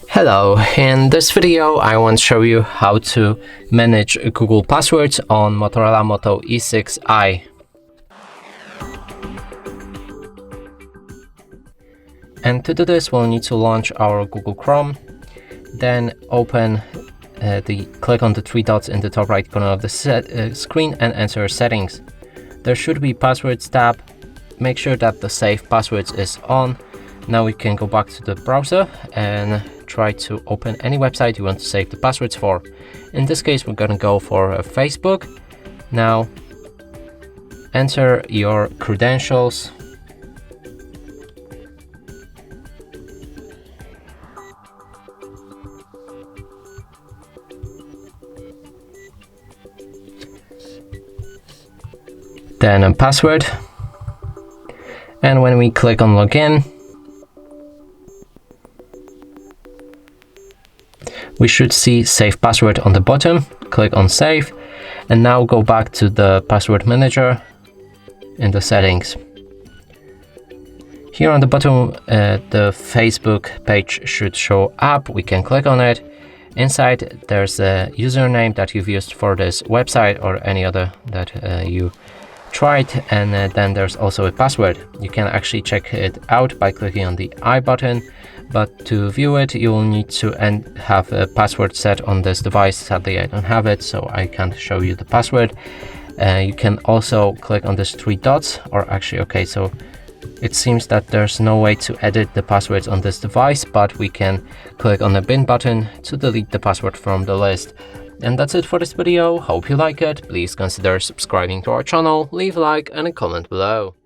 Hello, in this video I want to show you how to manage Google passwords on Motorola Moto E6i. And to do this we'll need to launch our Google Chrome, then click on the three dots in the top right corner of the screen and enter settings. There should be passwords tab. Make sure that the save passwords is on. Now we can go back to the browser and try to open any website you want to save the passwords for. In this case, we're gonna go for Facebook. Now, enter your credentials. Then a password. And when we click on login, we should see save password on the bottom. Click on save and now go back to the password manager in the settings. Here on the bottom the Facebook page should show up. We can click on it. Inside there's a username that you've used for this website or any other that you tried, and then there's also a password. You can actually check it out by clicking on the I button, but to view it you will need to have a password set on this device. Sadly I don't have it, so I can't show you the password. You can also click on these three dots, or actually okay, so it seems that there's no way to edit the passwords on this device, but we can click on the bin button to delete the password from the list. And that's it for this video. Hope you like it. Please consider subscribing to our channel, leave a like and a comment below.